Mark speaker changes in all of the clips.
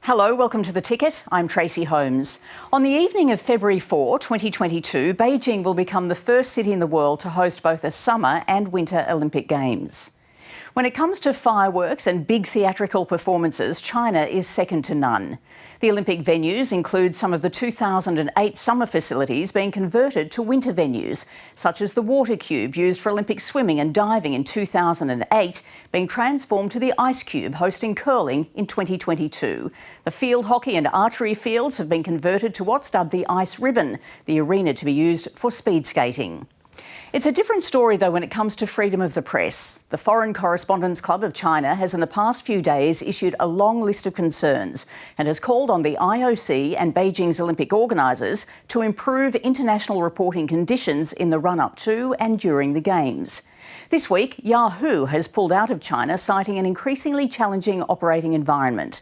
Speaker 1: Hello, welcome to The Ticket. I'm Tracey Holmes. On the evening of February 4, 2022, Beijing will become the first city in the world to host both a summer and winter Olympic Games. When it comes to fireworks and big theatrical performances, China is second to none. The Olympic venues include some of the 2008 summer facilities being converted to winter venues, such as the water cube used for Olympic swimming and diving in 2008, being transformed to the ice cube hosting curling in 2022. The field hockey and archery fields have been converted to what's dubbed the ice ribbon, the arena to be used for speed skating. It's a different story, though, when it comes to freedom of the press. The Foreign Correspondents Club of China has in the past few days issued a long list of concerns and has called on the IOC and Beijing's Olympic organisers to improve international reporting conditions in the run-up to and during the Games. This week, Yahoo has pulled out of China, citing an increasingly challenging operating environment.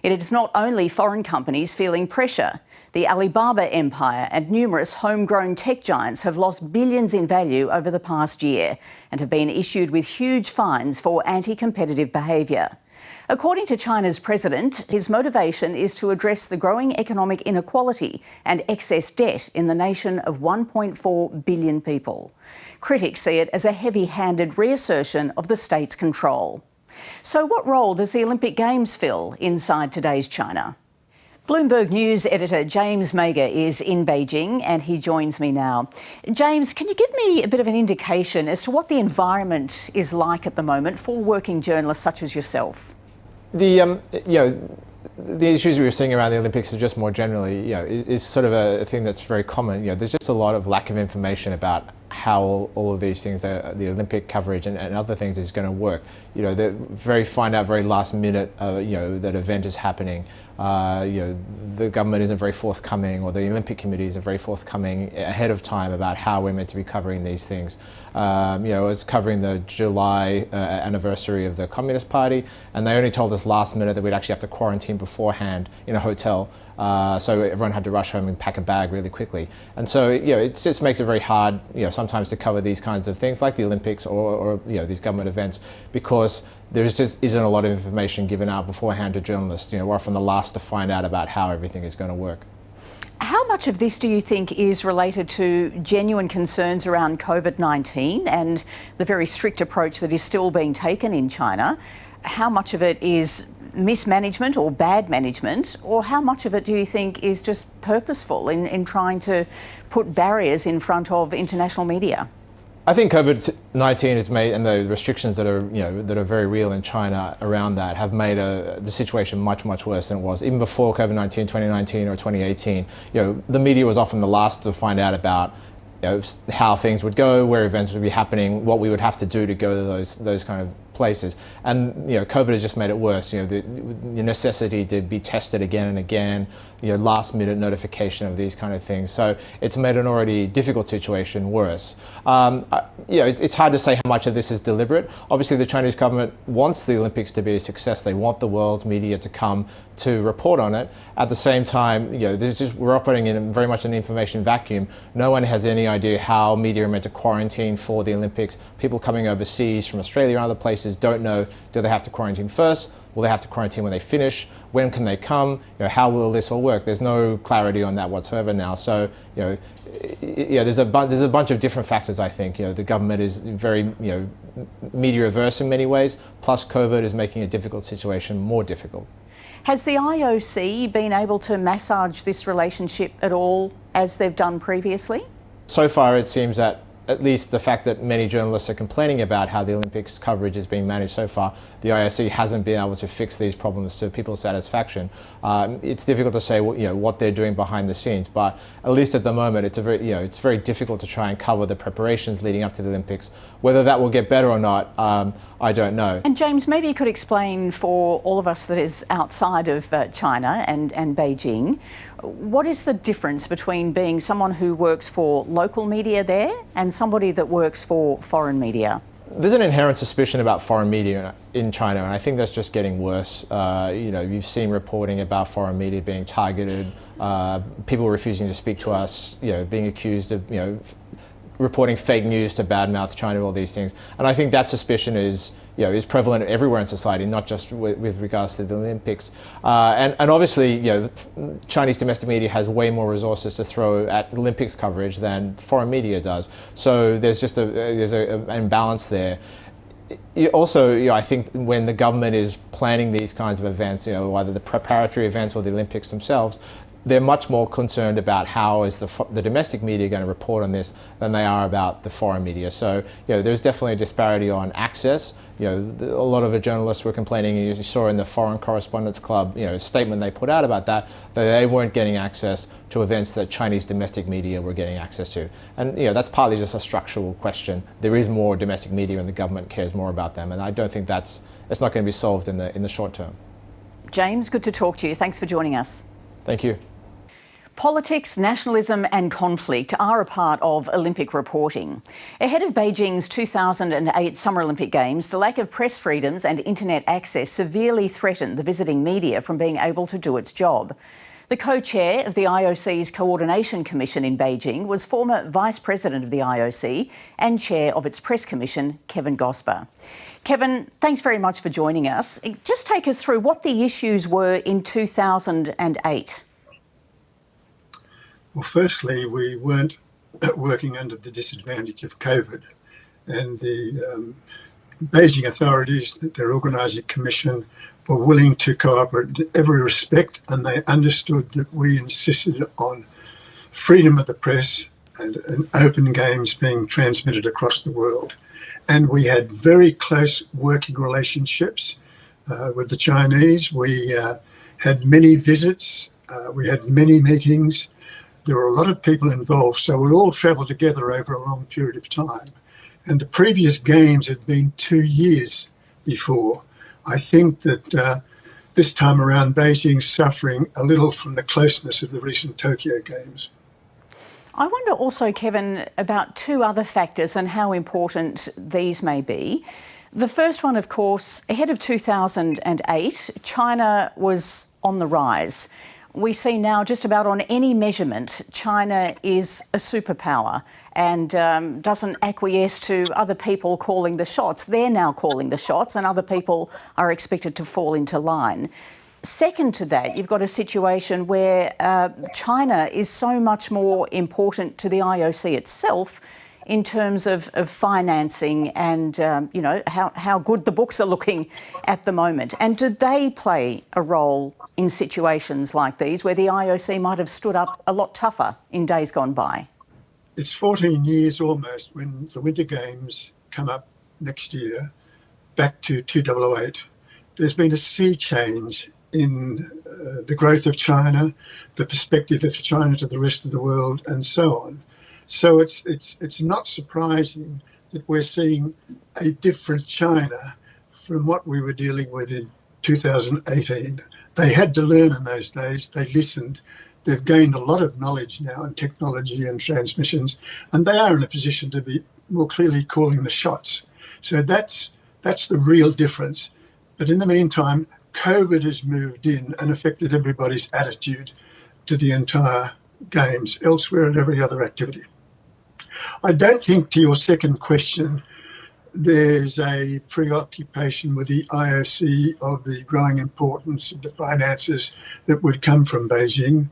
Speaker 1: It is not only foreign companies feeling pressure. The Alibaba empire and numerous homegrown tech giants have lost billions in value over the past year and have been issued with huge fines for anti-competitive behaviour. According to China's president, his motivation is to address the growing economic inequality and excess debt in the nation of 1.4 billion people. Critics see it as a heavy-handed reassertion of the state's control. So what role does the Olympic Games fill inside today's China? Bloomberg News editor James Mayger is in Beijing and he joins me now. James, can you give me a bit of an indication as to what the environment is like at the moment for working journalists such as yourself?
Speaker 2: The issues we were seeing around the Olympics are just more generally, is sort of a thing that's very common. There's just a lot of lack of information about how all of these things, the Olympic coverage and other things, is going to work. They find out very last minute, that event is happening. The government isn't very forthcoming, or the Olympic Committee isn't very forthcoming ahead of time about how we're meant to be covering these things. I was covering the July anniversary of the Communist Party, and they only told us last minute that we'd actually have to quarantine beforehand in a hotel. So everyone had to rush home and pack a bag really quickly. And so, it just makes it very hard, sometimes to cover these kinds of things like the Olympics or these government events, because there just isn't a lot of information given out beforehand to journalists. We're often the last to find out about how everything is going to work.
Speaker 1: How much of this do you think is related to genuine concerns around COVID-19 and the very strict approach that is still being taken in China? How much of it is mismanagement or bad management, or how much of it do you think is just purposeful in trying to put barriers in front of international media?
Speaker 2: I think COVID-19 has made, and the restrictions that are very real in China around that, have made the situation much, much worse than it was. Even before COVID-19, 2019 or 2018, the media was often the last to find out about how things would go, where events would be happening, what we would have to do to go to those kind of places. And COVID has just made it worse. The necessity to be tested again and again, last minute notification of these kind of things. So it's made an already difficult situation worse. It's hard to say how much of this is deliberate. Obviously, the Chinese government wants the Olympics to be a success. They want the world's media to come to report on it. At the same time, we're operating in very much an information vacuum. No one has any idea how media are meant to quarantine for the Olympics. People coming overseas from Australia and other places don't know, do they have to quarantine first? Will they have to quarantine when they finish? When can they come? How will this all work? There's no clarity on that whatsoever now. So, there's a bunch of different factors, I think. The government is very, media averse in many ways, plus COVID is making a difficult situation more difficult.
Speaker 1: Has the IOC been able to massage this relationship at all as they've done previously?
Speaker 2: So far, it seems that at least the fact that many journalists are complaining about how the Olympics coverage is being managed so far, the IOC hasn't been able to fix these problems to people's satisfaction. It's difficult to say what they're doing behind the scenes, but at least at the moment, it's very difficult to try and cover the preparations leading up to the Olympics. Whether that will get better or not, I don't know.
Speaker 1: And James, maybe you could explain for all of us that is outside of China and Beijing, what is the difference between being someone who works for local media there and somebody that works for foreign media?
Speaker 2: There's an inherent suspicion about foreign media in China, and I think that's just getting worse. You've seen reporting about foreign media being targeted, people refusing to speak to us, being accused of, reporting fake news to badmouth China, all these things. And I think that suspicion is prevalent everywhere in society, not just with regards to the Olympics. And obviously, Chinese domestic media has way more resources to throw at Olympics coverage than foreign media does. So there's just an imbalance there. Also, I think when the government is planning these kinds of events, either the preparatory events or the Olympics themselves, they're much more concerned about how is the domestic media going to report on this than they are about the foreign media. So, there's definitely a disparity on access. A lot of the journalists were complaining, and you saw in the Foreign Correspondents Club, statement they put out about that they weren't getting access to events that Chinese domestic media were getting access to. And, that's partly just a structural question. There is more domestic media and the government cares more about them. And I don't think it's not going to be solved in the short term.
Speaker 1: James, good to talk to you. Thanks for joining us.
Speaker 2: Thank you.
Speaker 1: Politics, nationalism and conflict are a part of Olympic reporting. Ahead of Beijing's 2008 Summer Olympic Games, the lack of press freedoms and internet access severely threatened the visiting media from being able to do its job. The co-chair of the IOC's Coordination Commission in Beijing was former Vice President of the IOC and Chair of its Press Commission, Kevan Gosper. Kevan, thanks very much for joining us. Just take us through what the issues were in 2008.
Speaker 3: Well, firstly, we weren't working under the disadvantage of COVID, and the Beijing authorities, their organising commission, were willing to cooperate in every respect, and they understood that we insisted on freedom of the press and open games being transmitted across the world. And we had very close working relationships with the Chinese. We had many visits, we had many meetings. There were a lot of people involved, so we all travelled together over a long period of time. And the previous games had been 2 years before. I think that this time around, Beijing's suffering a little from the closeness of the recent Tokyo Games.
Speaker 1: I wonder also, Kevan, about two other factors and how important these may be. The first one, of course, ahead of 2008, China was on the rise. We see now just about on any measurement, China is a superpower and doesn't acquiesce to other people calling the shots. They're now calling the shots and other people are expected to fall into line. Second to that, you've got a situation where China is so much more important to the IOC itself in terms of financing and, how good the books are looking at the moment. And do they play a role in situations like these where the IOC might have stood up a lot tougher in days gone by?
Speaker 3: It's 14 years almost when the Winter Games come up next year, back to 2008. There's been a sea change in the growth of China, the perspective of China to the rest of the world, and so on. So it's not surprising that we're seeing a different China from what we were dealing with in 2018. They had to learn in those days. They listened. They've gained a lot of knowledge now in technology and transmissions, and they are in a position to be more clearly calling the shots. So that's the real difference. But in the meantime, COVID has moved in and affected everybody's attitude to the entire Games, elsewhere in every other activity. I don't think, to your second question, there's a preoccupation with the IOC of the growing importance of the finances that would come from Beijing.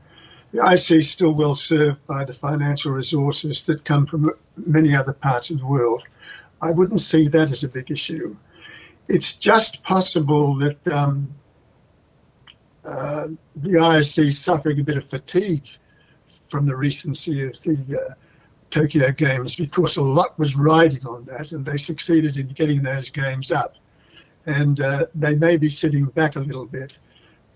Speaker 3: The IOC is still well served by the financial resources that come from many other parts of the world. I wouldn't see that as a big issue. It's just possible that the IOC is suffering a bit of fatigue from the recency of the Tokyo Games, because a lot was riding on that, and they succeeded in getting those games up. And they may be sitting back a little bit,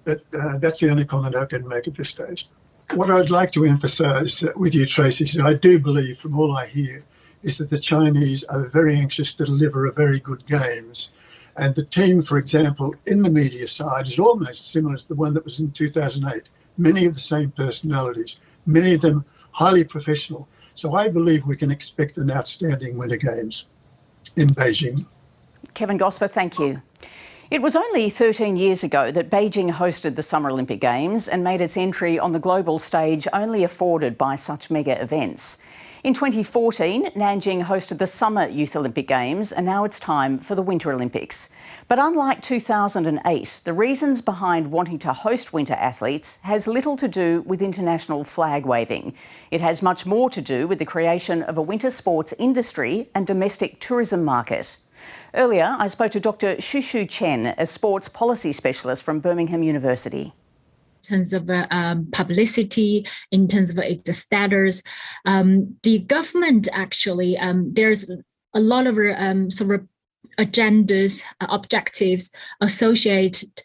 Speaker 3: but that's the only comment I can make at this stage. What I'd like to emphasise with you, Tracey, is I do believe, from all I hear, is that the Chinese are very anxious to deliver a very good Games. And the team, for example, in the media side is almost similar to the one that was in 2008. Many of the same personalities, many of them highly professional. So I believe we can expect an outstanding Winter Games in Beijing.
Speaker 1: Kevan Gosper, thank you. It was only 13 years ago that Beijing hosted the Summer Olympic Games and made its entry on the global stage only afforded by such mega events. In 2014, Nanjing hosted the Summer Youth Olympic Games, and now it's time for the Winter Olympics. But unlike 2008, the reasons behind wanting to host winter athletes has little to do with international flag waving. It has much more to do with the creation of a winter sports industry and domestic tourism market. Earlier, I spoke to Dr. Shushu Chen, a sports policy specialist from Birmingham University.
Speaker 4: In terms of publicity, in terms of its status, the government actually, there's a lot of sort of agendas, objectives associated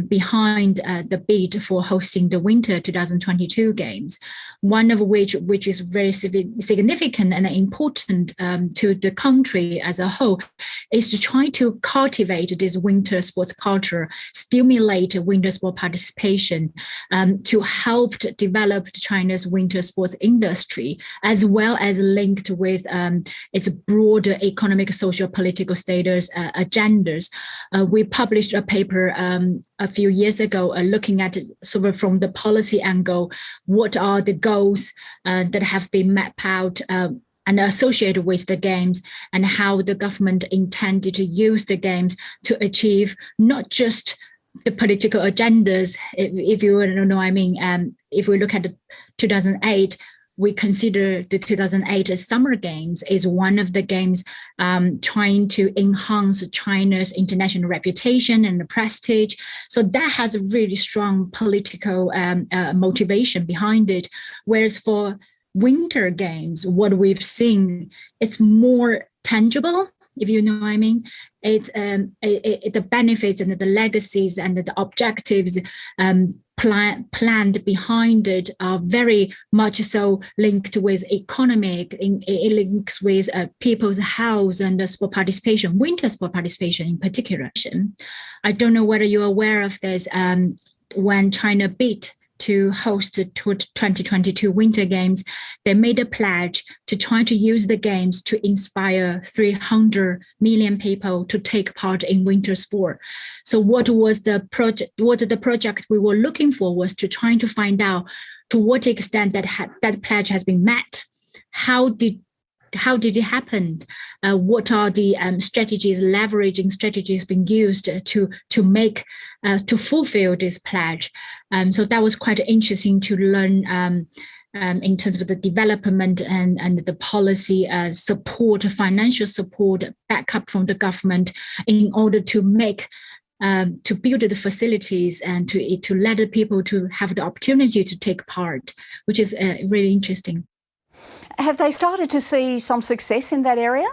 Speaker 4: behind the bid for hosting the Winter 2022 Games. One of which is very significant and important to the country as a whole, is to try to cultivate this winter sports culture, stimulate winter sport participation, to help to develop China's winter sports industry, as well as linked with its broader economic, social, political status agendas. We published a paper a few years ago looking at it sort of from the policy angle. What are the goals that have been mapped out and associated with the games, and how the government intended to use the games to achieve not just the political agendas, if you know what I mean. If we look at the 2008, we consider the 2008 Summer Games is one of the games trying to enhance China's international reputation and prestige. So that has a really strong political motivation behind it. Whereas for Winter Games, what we've seen, it's more tangible, if you know what I mean. It's the benefits and the legacies and the objectives planned behind it are very much so linked with economic, it links with people's health and sport participation, winter sport participation in particular. I don't know whether you're aware of this. When China bid to host the 2022 Winter Games, they made a pledge to try to use the games to inspire 300 million people to take part in winter sport. So what was the project? What the project we were looking for was to try to find out to what extent that pledge has been met. How did it happen? What are the leveraging strategies being used to make to fulfill this pledge? So that was quite interesting to learn in terms of the development and the policy support, financial support, backup from the government in order to make to build the facilities and to let the people to have the opportunity to take part, which is really interesting.
Speaker 1: Have they started to see some success in that area?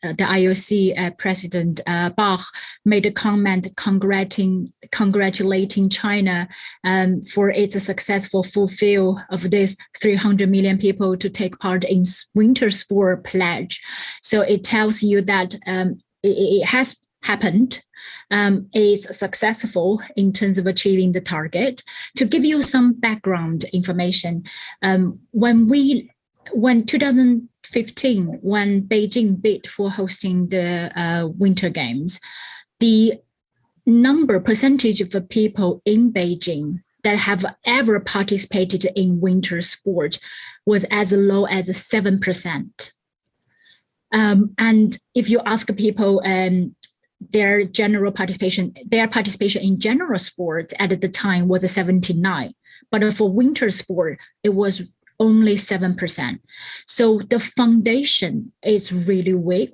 Speaker 4: The IOC president Bach made a comment congratulating China for its successful fulfill of this 300 million people to take part in winter sport pledge. So it tells you that it has happened. Is successful in terms of achieving the target. To give you some background information, when 2015, when Beijing bid for hosting the Winter Games, the percentage of the people in Beijing that have ever participated in winter sport was as low as 7%. And if you ask people their participation in general sports at the time was 79%, but for winter sport, it was only 7%. So the foundation was really weak.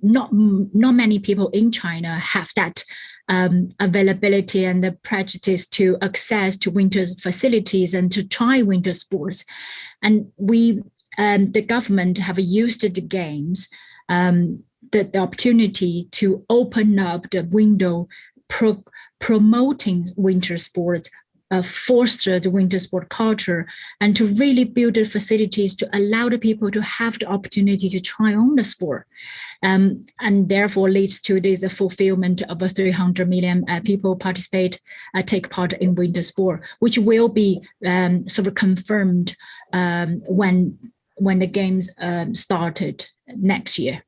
Speaker 4: Not many people in China have that availability and the prejudice to access to winter facilities and to try winter sports. And the government have used the games, the opportunity to open up the window, promoting winter sports, foster the winter sport culture, and to really build the facilities to allow the people to have the opportunity to try on the sport, and therefore leads to this fulfillment of 300 million people take part in winter sport, which will be sort of confirmed when the games started next year.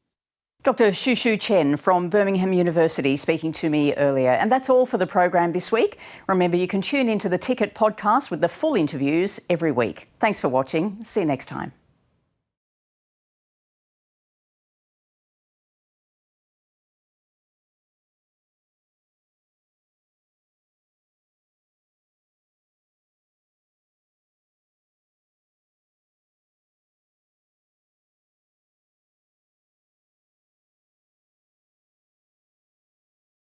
Speaker 1: Dr. Shushu Chen from Birmingham University speaking to me earlier. And that's all for the program this week. Remember, you can tune into the Ticket podcast with the full interviews every week. Thanks for watching. See you next time.